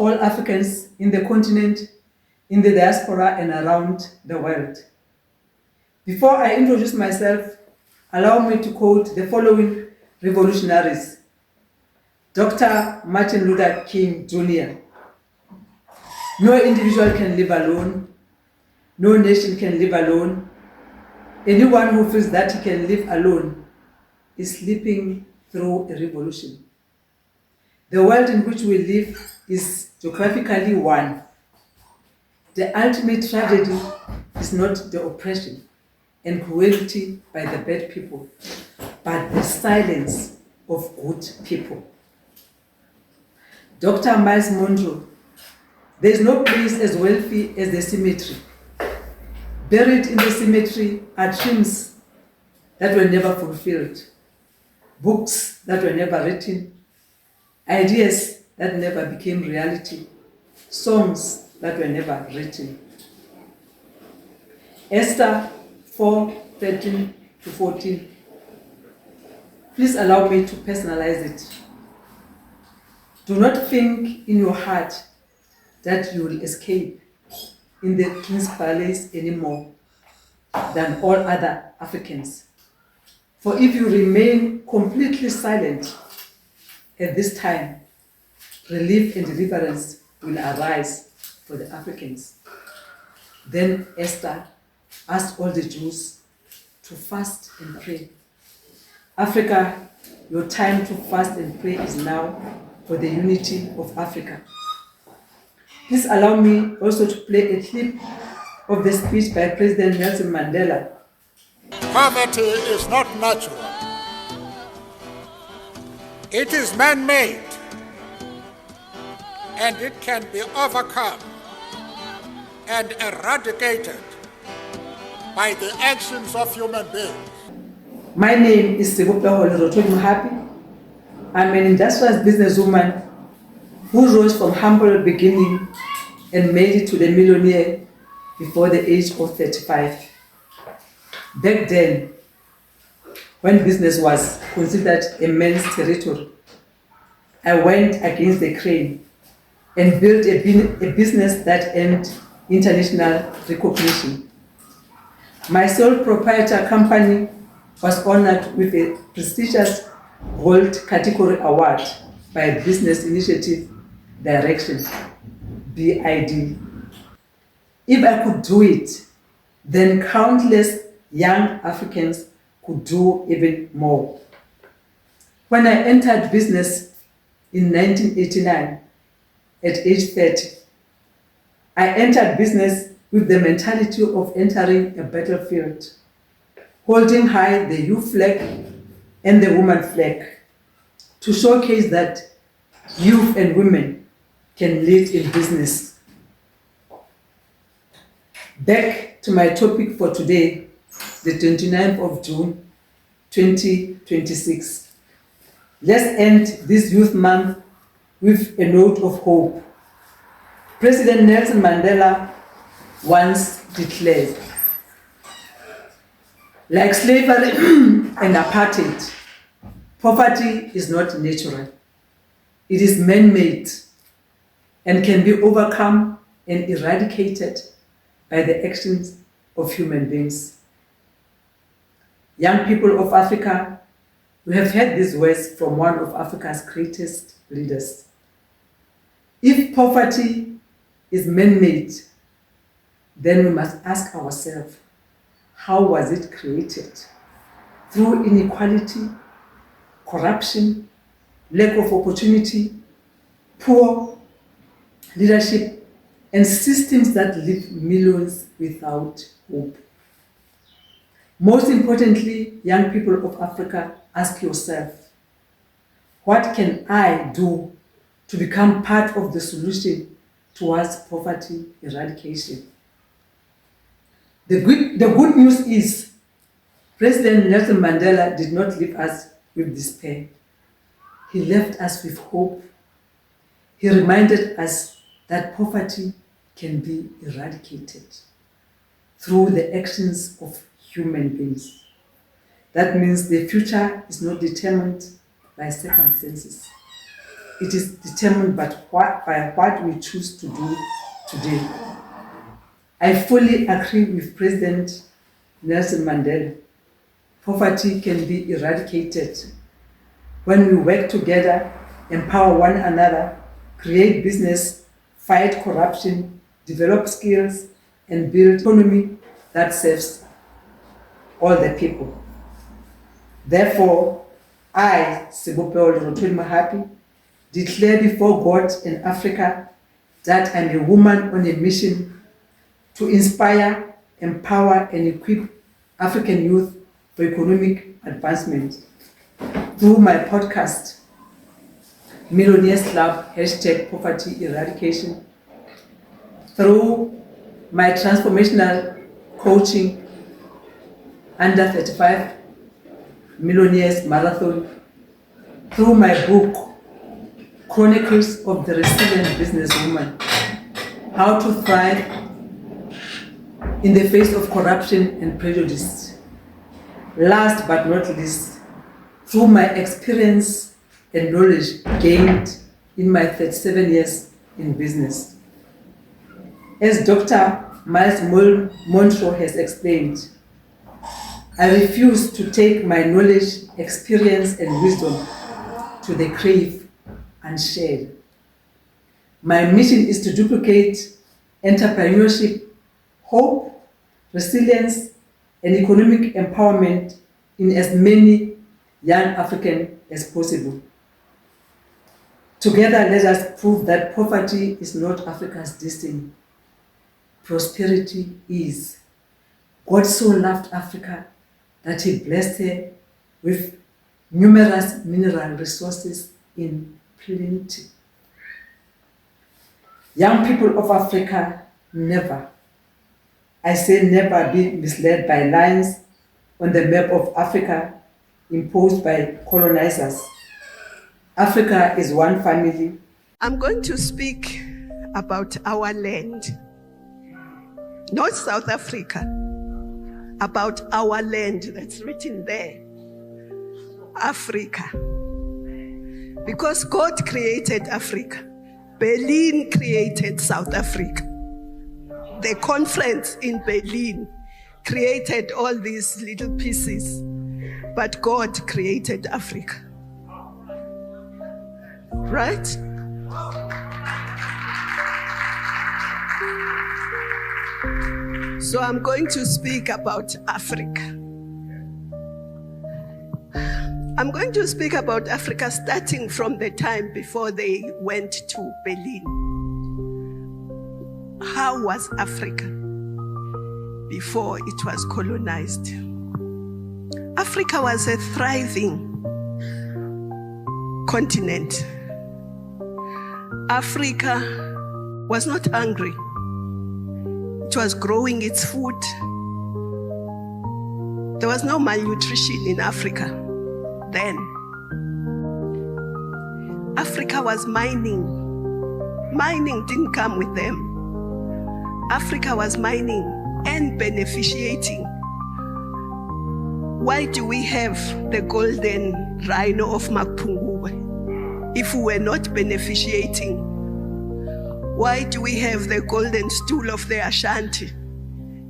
all Africans in the continent, in the diaspora, and around the world. Before I introduce myself, allow me to quote the following revolutionaries. Dr. Martin Luther King Jr. No individual can live alone. No nation can live alone. Anyone who feels that he can live alone is sleeping through a revolution. The world in which we live is geographically one. The ultimate tragedy is not the oppression and cruelty by the bad people, but the silence of good people. Dr. Miles Monroe, there is no place as wealthy as the cemetery. Buried in the cemetery are dreams that were never fulfilled, books that were never written, ideas that never became reality, songs that were never written. Esther 4:13-14. Please allow me to personalize it. Do not think in your heart that you will escape in the king's palace anymore than all other Africans. For if you remain completely silent at this time, relief and deliverance will arise for the Africans. Then Esther asked all the Jews to fast and pray. Africa, your time to fast and pray is now for the unity of Africa. Please allow me also to play a clip of the speech by President Nelson Mandela. Poverty is not natural. It is man-made, and it can be overcome and eradicated by the actions of human beings. My name is Happy. I'm an industrious businesswoman who rose from humble beginning and made it to the millionaire before the age of 35. Back then, when business was considered a man's territory, I went against the grain and built a business that earned international recognition. My sole proprietor company was honored with a prestigious Gold Category Award by Business Initiative Direction, BID. If I could do it, then countless young Africans could do even more. When I entered business in 1989, at age 30, I entered business with the mentality of entering a battlefield, holding high the youth flag and the woman flag to showcase that youth and women can lead in business. Back to my topic for today, the 29th of June, 2026. Let's end this Youth Month with a note of hope. President Nelson Mandela once declared, like slavery and apartheid, poverty is not natural. It is man-made and can be overcome and eradicated by the actions of human beings. Young people of Africa, we have heard these words from one of Africa's greatest leaders. If poverty is man-made, then we must ask ourselves, how was it created? Through inequality, corruption, lack of opportunity, poor leadership, and systems that leave millions without hope. Most importantly, young people of Africa, ask yourself, what can I do to become part of the solution towards poverty eradication? The good news is President Nelson Mandela did not leave us with despair. He left us with hope. He reminded us that poverty can be eradicated through the actions of human beings. That means the future is not determined by circumstances. it is determined by what we choose to do today. I fully agree with President Nelson Mandela. Poverty can be eradicated when we work together, empower one another, create business, fight corruption, develop skills, and build economy that serves all the people. Therefore, I, Sebopeo Lorotweni Mahapi, declare before God and Africa that I'm a woman on a mission to inspire, empower, and equip African youth for economic advancement through my podcast, Millionaires Club, #Poverty Eradication, through my transformational coaching under 35 Millionaires Marathon, through my book, Chronicles of the Resilient Businesswoman, How to Thrive in the Face of Corruption and Prejudice. Last but not least, through my experience and knowledge gained in my 37 years in business. As Dr. Miles Monroe has explained, I refuse to take my knowledge, experience, and wisdom to the grave unshared. My mission is to duplicate entrepreneurship, hope, resilience, and economic empowerment in as many young Africans as possible. Together, let us prove that poverty is not Africa's destiny. Prosperity is. God so loved Africa that He blessed her with numerous mineral resources in plenty. Young people of Africa, never, I say never, be misled by lines on the map of Africa imposed by colonizers. Africa is one family. I'm going to speak about our land, not South Africa, about our land that's written there, Africa. Because God created Africa. Berlin created South Africa. The conference in Berlin created all these little pieces, but God created Africa. Right? So I'm going to speak about Africa. I'm going to speak about Africa starting from the time before they went to Berlin. How was Africa before it was colonized? Africa was a thriving continent. Africa was not hungry. It was growing its food. There was no malnutrition in Africa then. Africa was mining. Mining didn't come with them. Africa was mining and beneficiating. Why do we have the golden rhino of Makpungube if we were not beneficiating? Why do we have the golden stool of the Ashanti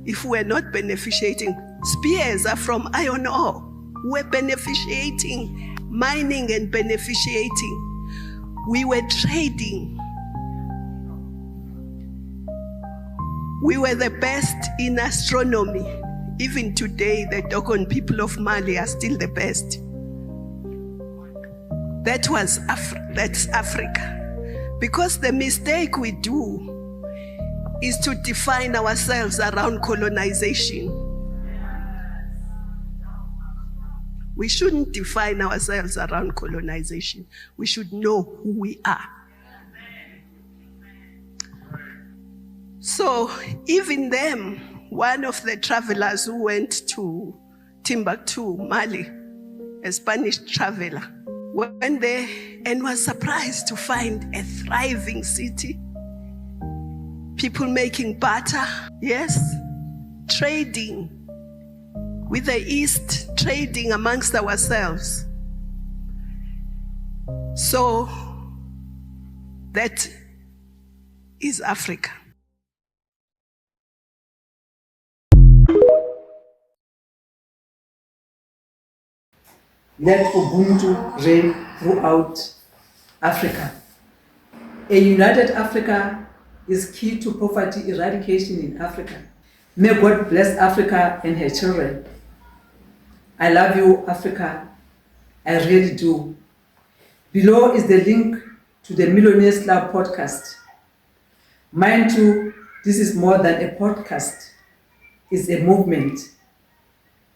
if we were not beneficiating? Spears are from iron ore. We're beneficiating, mining and beneficiating. We were trading. We were the best in astronomy. Even today, the Dogon people of Mali are still the best. That's Africa. Because the mistake we do is to define ourselves around colonization. We shouldn't define ourselves around colonization. We should know who we are. So even them, one of the travelers who went to Timbuktu, Mali, a Spanish traveler, went there and was surprised to find a thriving city. People making butter, yes, trading with the East, trading amongst ourselves. So That is Africa. Let Ubuntu reign throughout Africa. A united Africa is key to poverty eradication in Africa. May God bless Africa and her children. I love you, Africa. I really do. Below is the link to the Millionaires Club podcast. Mind you, this is more than a podcast. It's a movement.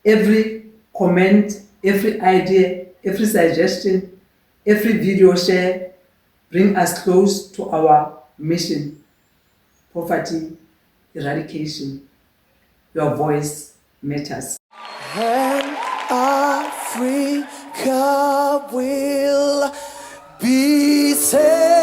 Every comment, every idea, every suggestion, every video share bring us close to our mission, poverty eradication. Your voice matters. And Africa will be saved.